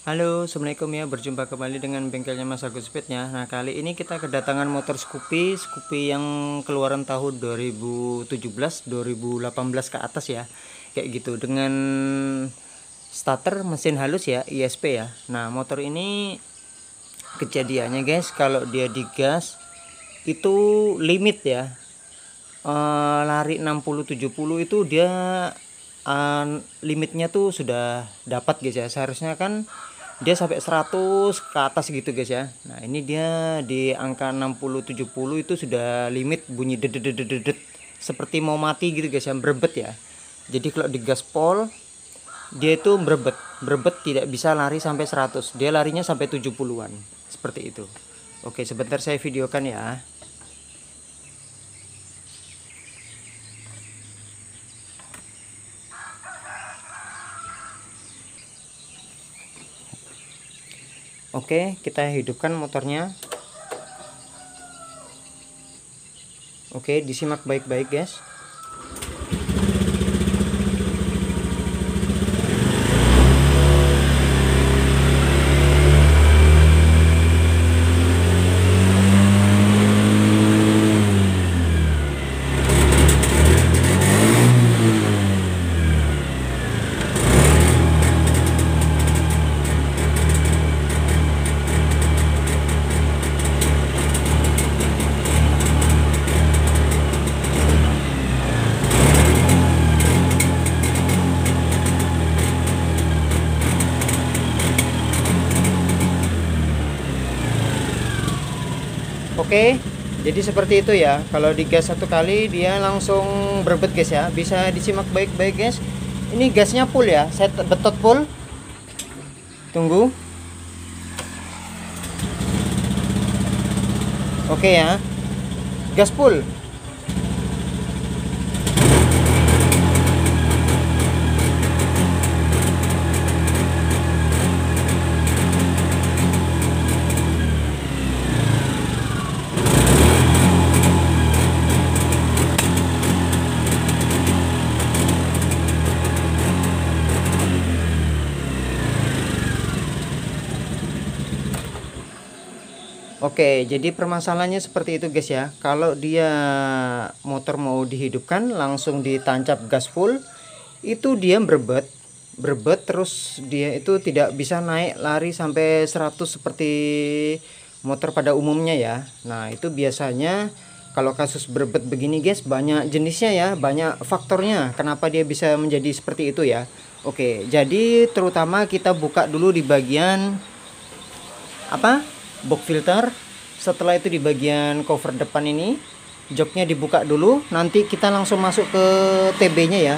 Halo, assalamualaikum ya. Berjumpa kembali dengan bengkelnya Mas Agus Speednya. Nah, kali ini kita kedatangan motor Scoopy yang keluaran tahun 2017, 2018 ke atas ya, kayak gitu, dengan starter mesin halus ya, ISP ya. Nah, motor ini kejadiannya guys, kalau dia digas itu limit ya, lari 60-70 itu dia limitnya tuh sudah dapat guys ya. Seharusnya kan dia sampai 100 ke atas gitu guys ya. Nah, ini dia di angka 60-70 itu sudah limit, bunyi dedet seperti mau mati gitu guys ya, berebet ya. Jadi kalau digaspol dia itu berebet tidak bisa lari sampai 100. Dia larinya sampai 70-an. Seperti itu. Oke, sebentar saya videokan ya. Oke, kita hidupkan motornya. Oke, disimak baik-baik guys. Oke, jadi seperti itu ya. Kalau digas satu kali dia langsung berebet guys ya. Bisa disimak baik-baik guys. Ini gasnya full ya. Saya betot full. Tunggu. Oke ya. Gas full. Oke, jadi permasalahannya seperti itu guys ya. Kalau dia motor mau dihidupkan langsung ditancap gas full, itu dia berebet terus dia itu tidak bisa naik lari sampai 100 seperti motor pada umumnya ya. Nah, itu biasanya kalau kasus berebet begini guys, banyak jenisnya ya, banyak faktornya kenapa dia bisa menjadi seperti itu ya. Oke, jadi terutama kita buka dulu di bagian apa? Box filter. Setelah itu di bagian cover depan ini joknya dibuka dulu, nanti kita langsung masuk ke TB nya ya,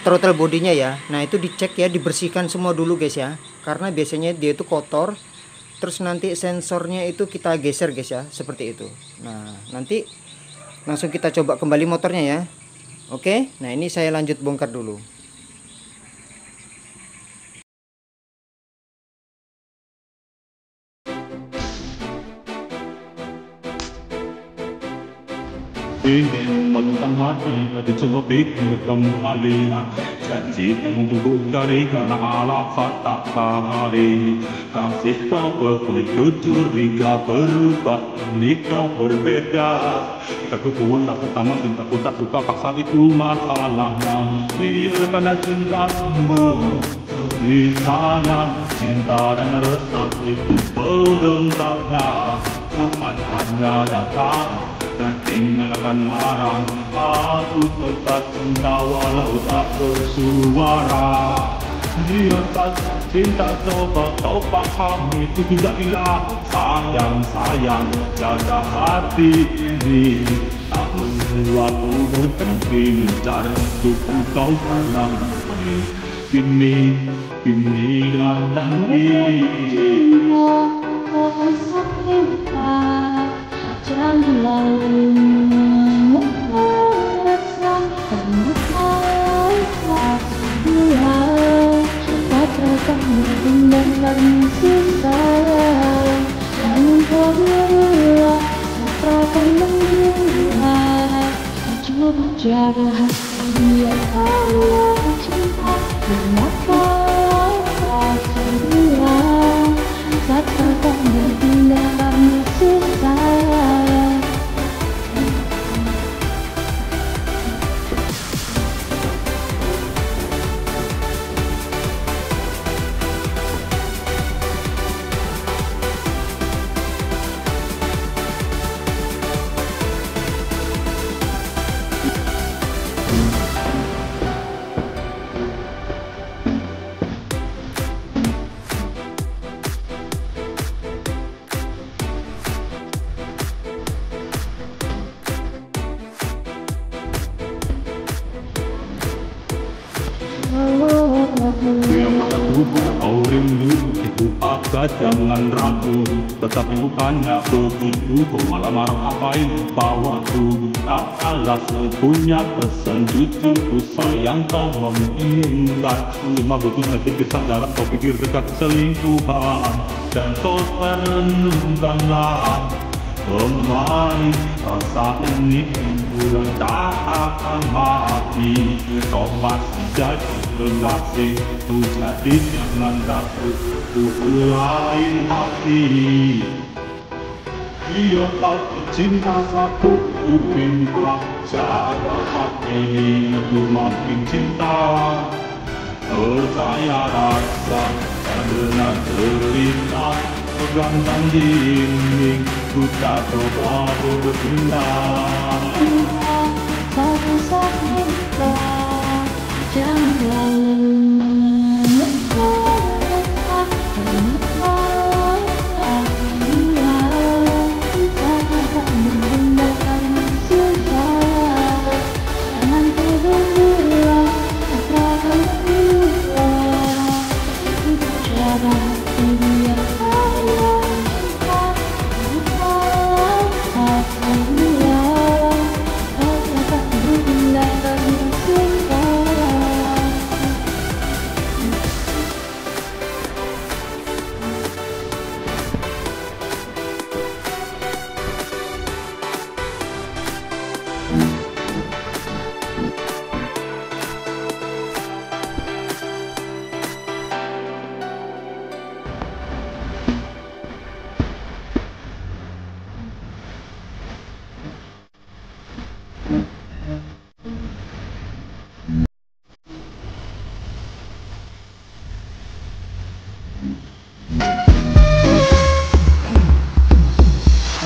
throttle bodinya ya. Nah, itu dicek ya, dibersihkan semua dulu guys ya, karena biasanya dia itu kotor. Terus nanti sensornya itu kita geser guys ya, seperti itu. Nah, nanti langsung kita coba kembali motornya ya. Oke, nah ini saya lanjut bongkar dulu. Magandang hati at sumabik kembali. Janji membuka dari anak kata hari. Kasih kau berikut curiga berubah, nikah berbeda. Kita kukuhan tak pertama, cintaku tak suka paksa itu masalahnya. Biarkan cintamu di sana, cinta dan rasa itu berdentaknya. Kapan hanya datang dan tinggalkan marah. Aku tetap cinta walau tak bersuara. Dia tak cinta, coba kau pahami, itu tidak hilang. Sayang, jaga hati ini. Tak sesuatu penting cara untuk kau tenang. Kini nanti jaga hati dia, Allah cinta, kenapa rasa dia. saat kau berpindah karena susah. Yang aku kau rindu itu apa jangan ragu. Tetapi bukannya begitu, kau malah marah apain bawaku. Tak kalah punya pesan cucuku sayang kau mengingatku. Lima betul nanti kesadaran kau pikir dekat selingkuhan. Dan kau renungkanlah kembali rasa ini bulan tak akan mati. Kau masih jadi lelaki, tu jadi jangan takut, tu lain hati. Dia tak cinta satu pinta, jaga hati itu makin cinta. Percaya rasa karena cerita pegangan dinding, ku tak coba berpindah. Satu saja jangan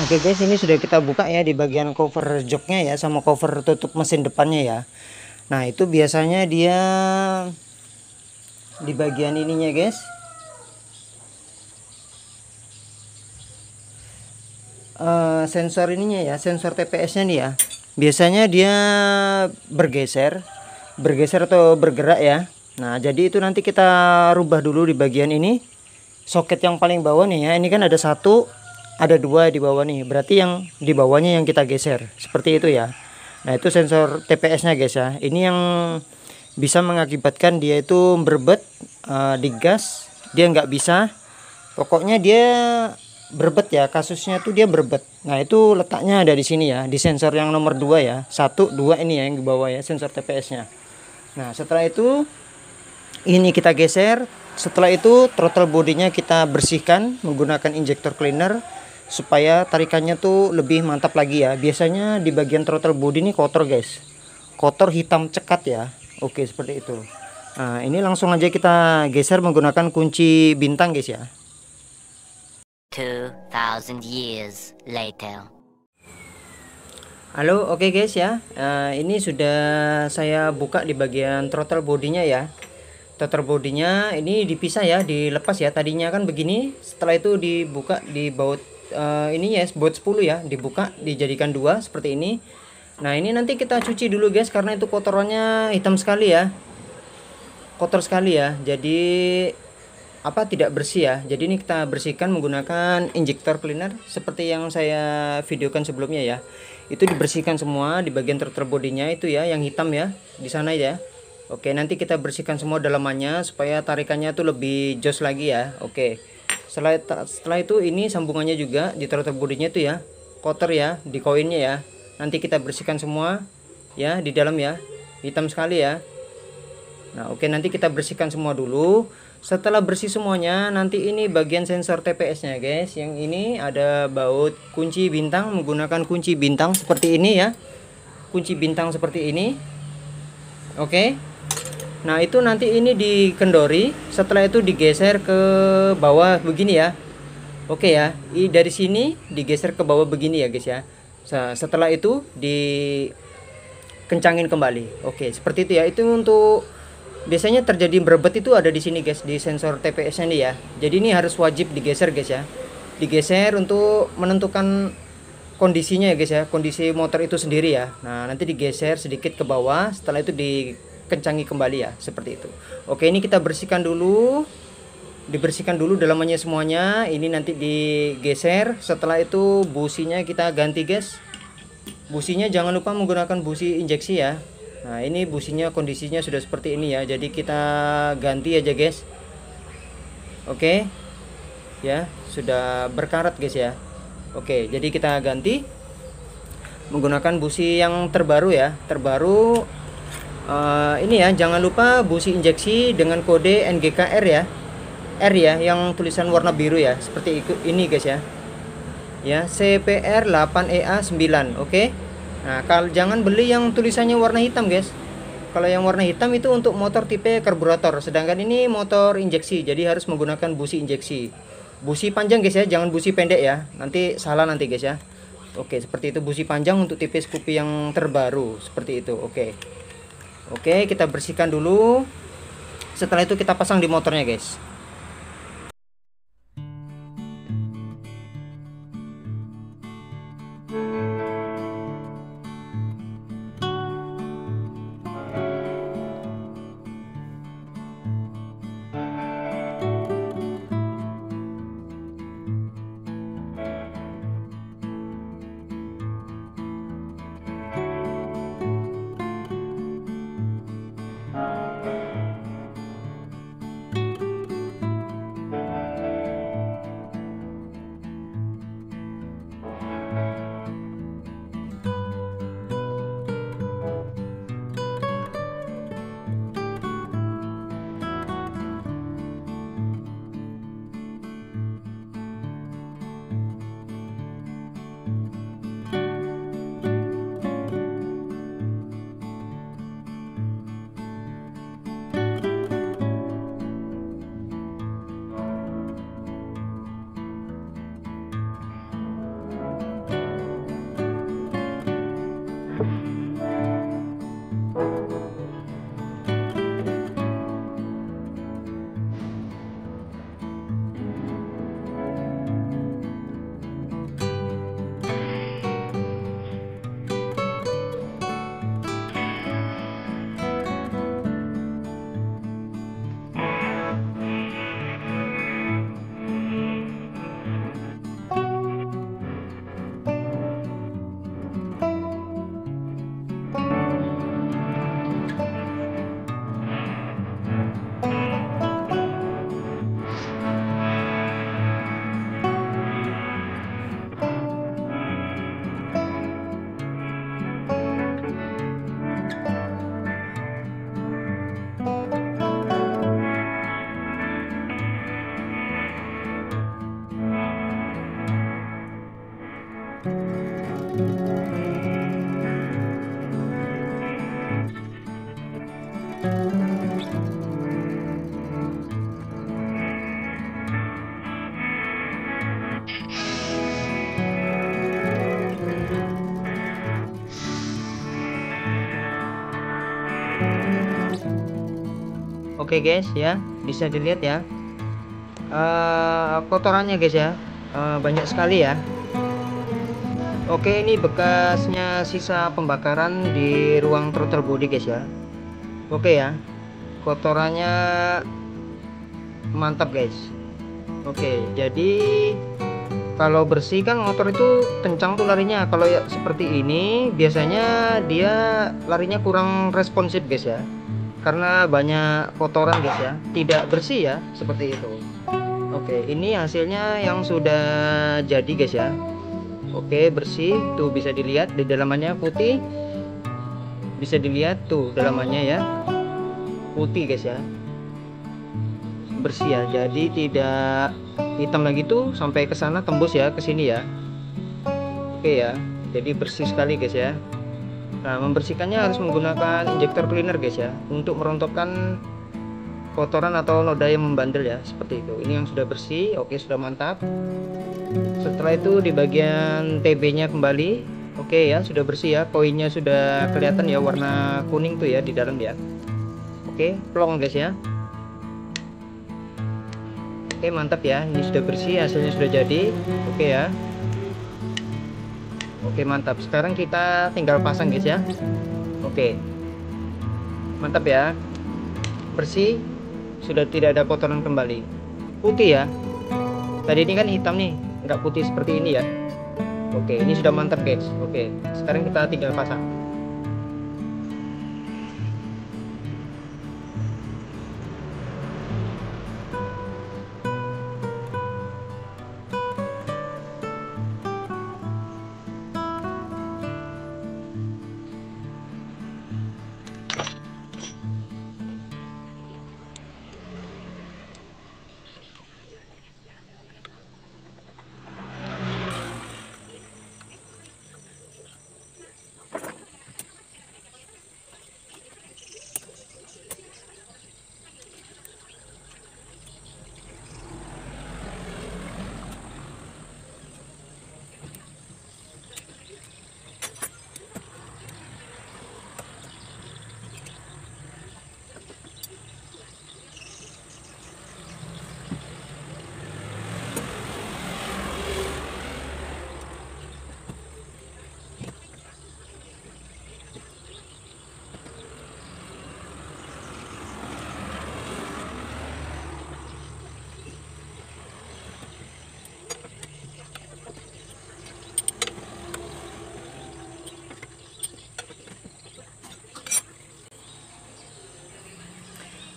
Oke guys, ini sudah kita buka ya di bagian cover joknya ya, sama cover tutup mesin depannya ya. Nah itu biasanya dia di bagian ininya guys, sensor ininya ya, sensor TPS nya nih ya, biasanya dia bergeser atau bergerak ya. Nah jadi itu nanti kita rubah dulu di bagian ini, soket yang paling bawah nih ya. Ini kan ada satu, ada dua di bawah nih, berarti yang di bawahnya yang kita geser seperti itu ya. Nah itu sensor TPS nya guys ya, ini yang bisa mengakibatkan dia itu berbet di gas, dia nggak bisa, pokoknya dia berbet ya, kasusnya tuh dia berbet. Nah itu letaknya ada di sini ya, di sensor yang nomor 2 ya, 1, 2 ini ya yang di bawah ya, sensor TPS nya. Nah setelah itu ini kita geser, setelah itu throttle bodinya kita bersihkan menggunakan injector cleaner supaya tarikannya tuh lebih mantap lagi ya. Biasanya di bagian throttle body ini kotor guys, kotor hitam cekat ya. Oke seperti itu. Nah ini langsung aja kita geser menggunakan kunci bintang guys ya. 2000 years later. Halo, oke guys ya. Ini sudah saya buka di bagian throttle bodinya ya. Throttle bodinya ini dipisah ya, dilepas ya. Tadinya kan begini, setelah itu dibuka di baut ini ya, baut 10 ya, dibuka dijadikan 2 seperti ini. Nah ini nanti kita cuci dulu guys, karena itu kotorannya hitam sekali ya, kotor sekali ya, jadi tidak bersih ya. Jadi ini kita bersihkan menggunakan injector cleaner seperti yang saya videokan sebelumnya ya. Itu dibersihkan semua di bagian throttle bodinya itu ya, yang hitam ya di sana ya. Oke, nanti kita bersihkan semua dalamannya supaya tarikannya tuh lebih jos lagi ya. Oke, setelah itu ini sambungannya juga di throttle bodinya itu ya, kotor ya di koinnya ya. Nanti kita bersihkan semua ya di dalam ya, hitam sekali ya. Nah oke, nanti kita bersihkan semua dulu. Setelah bersih semuanya, nanti ini bagian sensor TPS nya guys. Yang ini ada baut kunci bintang, menggunakan kunci bintang seperti ini ya, kunci bintang seperti ini. Oke, nah itu nanti ini dikendori, setelah itu digeser ke bawah begini ya. Oke ya, dari sini digeser ke bawah begini ya guys ya. Setelah itu dikencangin kembali. Oke, seperti itu ya. Itu untuk biasanya terjadi berebet itu ada di sini guys, di sensor TPS-nya nih ya. Jadi ini harus wajib digeser guys ya. Digeser untuk menentukan kondisinya ya guys ya, kondisi motor itu sendiri ya. Nah, nanti digeser sedikit ke bawah, setelah itu dikencangi kembali ya, seperti itu. Oke, ini kita bersihkan dulu. Dibersihkan dulu dalamannya semuanya. Ini nanti digeser, setelah itu businya kita ganti guys. Businya jangan lupa menggunakan busi injeksi ya. Nah, ini businya kondisinya sudah seperti ini ya, jadi kita ganti aja guys. Oke ya, sudah berkarat guys ya. Oke, jadi kita ganti menggunakan busi yang terbaru ya, terbaru. Ini ya, jangan lupa busi injeksi dengan kode NGKR ya, R ya, yang tulisan warna biru ya, seperti ini guys ya. Ya, CPR 8EA9. Oke. Nah, kalau jangan beli yang tulisannya warna hitam guys. Kalau yang warna hitam itu untuk motor tipe karburator, sedangkan ini motor injeksi, jadi harus menggunakan busi injeksi. Busi panjang guys ya, jangan busi pendek ya, nanti salah nanti guys ya. Oke, seperti itu, busi panjang untuk tipe Scoopy yang terbaru, seperti itu. Oke, kita bersihkan dulu. Setelah itu kita pasang di motornya guys. Oke guys ya, bisa dilihat ya, kotorannya guys ya, banyak sekali ya. Oke, ini bekasnya sisa pembakaran di ruang throttle body guys ya. Oke ya, kotorannya mantap guys. Oke, jadi kalau bersih kan motor itu kencang tuh larinya. Kalau ya seperti ini biasanya dia larinya kurang responsif guys ya, karena banyak kotoran guys ya, tidak bersih ya, seperti itu. Oke, ini hasilnya yang sudah jadi guys ya. Oke, bersih tuh, bisa dilihat di dalamannya putih, bisa dilihat tuh dalamannya ya, putih guys ya. bersih ya, jadi tidak hitam lagi tuh sampai ke sana tembus ya ke sini ya. Oke ya, jadi bersih sekali guys ya. Nah, membersihkannya harus menggunakan injektor cleaner guys ya, untuk merontokkan kotoran atau noda yang membandel ya, seperti itu. Ini yang sudah bersih. Oke, sudah mantap. Setelah itu di bagian TB nya kembali. Oke ya, sudah bersih ya, koinnya sudah kelihatan ya, warna kuning tuh ya di dalam ya. Oke, plong guys ya. Oke, mantap ya, ini sudah bersih, hasilnya sudah jadi. Oke ya. Oke, mantap. Sekarang kita tinggal pasang guys ya. Oke, mantap ya, bersih, sudah tidak ada kotoran kembali. Putih ya, tadi ini kan hitam nih, nggak putih seperti ini ya. Oke, ini sudah mantap guys. Oke, sekarang kita tinggal pasang.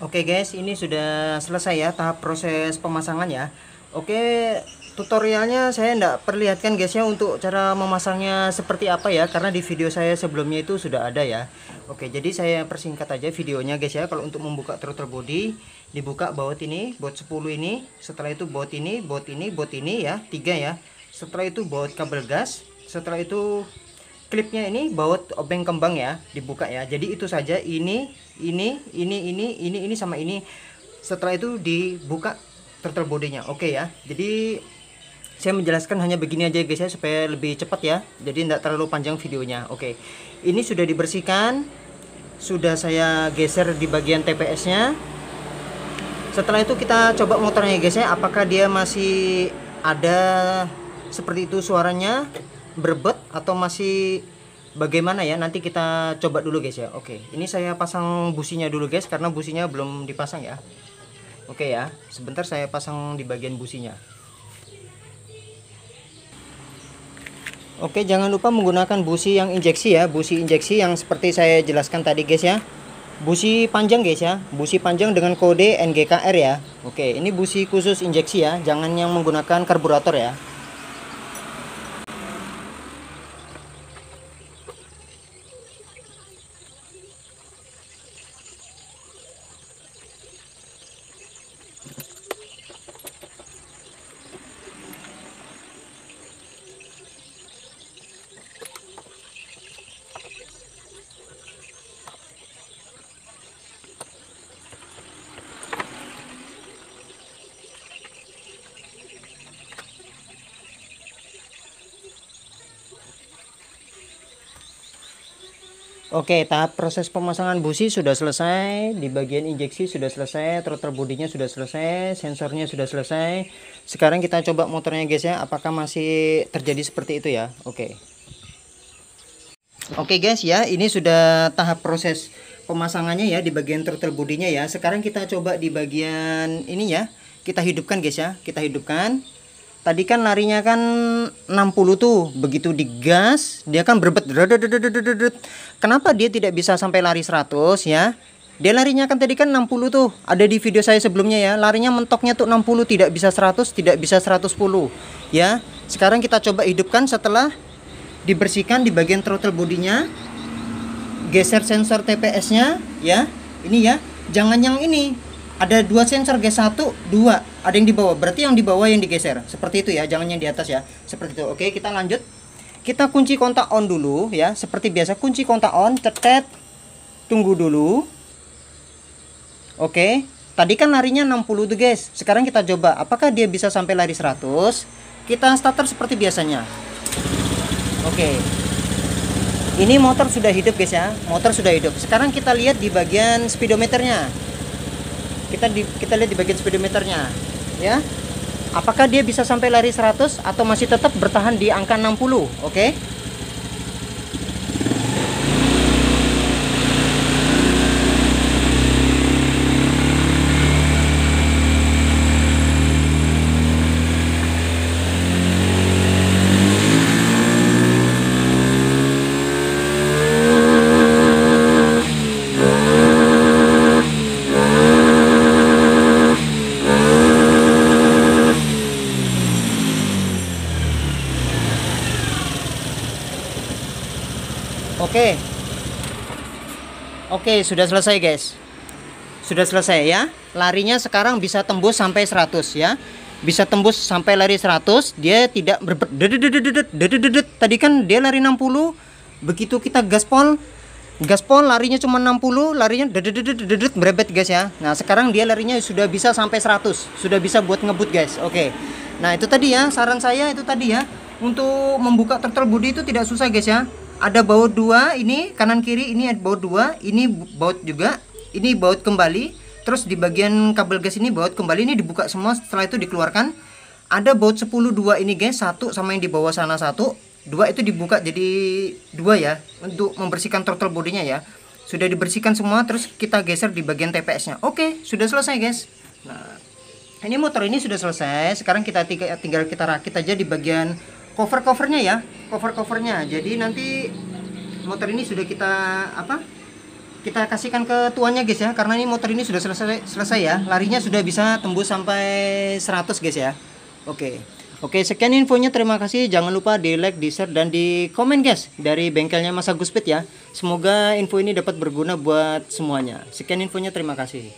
Oke guys, ini sudah selesai ya tahap proses pemasangan ya. Oke, tutorialnya saya tidak perlihatkan guys ya untuk cara memasangnya seperti apa ya, karena di video saya sebelumnya itu sudah ada ya. Oke, jadi saya persingkat aja videonya guys ya. Kalau untuk membuka throttle body, dibuka baut ini, baut 10 ini, setelah itu baut ini, baut ini, baut ini ya, 3 ya. Setelah itu baut kabel gas, setelah itu klipnya ini baut obeng kembang ya, dibuka ya. Jadi itu saja, ini sama ini. Setelah itu dibuka throttle bodinya. Oke ya. Jadi saya menjelaskan hanya begini aja guys ya, supaya lebih cepat ya. Jadi tidak terlalu panjang videonya. Oke. Ini sudah dibersihkan. Sudah saya geser di bagian TPS-nya. Setelah itu kita coba motornya guys ya, apakah dia masih ada seperti itu suaranya, berbet atau masih bagaimana ya, nanti kita coba dulu guys ya. Oke, ini saya pasang businya dulu guys, karena businya belum dipasang ya. Oke ya, sebentar saya pasang di bagian businya. Oke, jangan lupa menggunakan busi yang injeksi ya, busi injeksi yang seperti saya jelaskan tadi guys ya. Busi panjang guys ya, busi panjang dengan kode NGKR ya. Oke, ini busi khusus injeksi ya, jangan yang menggunakan karburator ya. Oke, tahap proses pemasangan busi sudah selesai, di bagian injeksi sudah selesai, throttle bodinya sudah selesai, sensornya sudah selesai. Sekarang kita coba motornya guys ya, apakah masih terjadi seperti itu ya. Oke. Oke guys ya, ini sudah tahap proses pemasangannya ya di bagian throttle bodinya ya. Sekarang kita coba di bagian ini ya. Kita hidupkan guys ya, kita hidupkan. Tadi kan larinya kan 60 tuh, begitu digas dia kan berbet. Kenapa dia tidak bisa sampai lari 100 ya? Dia larinya kan tadi kan 60 tuh, ada di video saya sebelumnya ya. Larinya mentoknya tuh 60, tidak bisa 100, tidak bisa 110 ya. Sekarang kita coba hidupkan setelah dibersihkan di bagian throttle bodinya. Geser sensor TPS nya ya. Ini ya, jangan yang ini. Ada 2 sensor guys, 1, 2, ada yang di bawah, berarti yang di bawah yang digeser seperti itu ya, jangan yang di atas ya, seperti itu. Oke, kita lanjut, kita kunci kontak on dulu ya, seperti biasa kunci kontak on, cetet, tunggu dulu. Oke, tadi kan larinya 60 tuh guys, sekarang kita coba apakah dia bisa sampai lari 100. Kita starter seperti biasanya. Oke, ini motor sudah hidup guys ya, motor sudah hidup. Sekarang kita lihat di bagian speedometernya. Kita lihat di bagian speedometernya ya. Apakah dia bisa sampai lari 100 atau masih tetap bertahan di angka 60. Oke. Oke, sudah selesai guys. Sudah selesai ya. Larinya sekarang bisa tembus sampai 100 ya. Bisa tembus sampai lari 100, dia tidak tadi kan dia lari 60. Begitu kita gaspol larinya cuma 60, larinya merebet guys ya. Nah, sekarang dia larinya sudah bisa sampai 100. Sudah bisa buat ngebut guys. Oke. Nah, itu tadi ya, saran saya itu tadi ya. Untuk membuka throttle body itu tidak susah guys ya. Ada baut 2, ini kanan kiri, ini ada baut 2, ini baut juga, ini baut kembali, terus di bagian kabel gas ini baut kembali, ini dibuka semua, setelah itu dikeluarkan. Ada baut 10 2 ini guys, 1 sama yang di bawah sana 1, 2 itu dibuka jadi 2 ya, untuk membersihkan throttle bodinya ya. Sudah dibersihkan semua, terus kita geser di bagian TPS-nya. Oke, sudah selesai guys. Nah, ini motor ini sudah selesai. Sekarang kita tinggal kita rakit aja di bagian covernya ya, covernya. Jadi nanti motor ini sudah kita kasihkan ke tuannya guys ya, karena ini motor ini sudah selesai ya, larinya sudah bisa tembus sampai 100 guys ya. Oke, sekian infonya, terima kasih. Jangan lupa di like, di share, dan di komen guys dari bengkelnya Mas Agus Speed ya. Semoga info ini dapat berguna buat semuanya. Sekian infonya, terima kasih.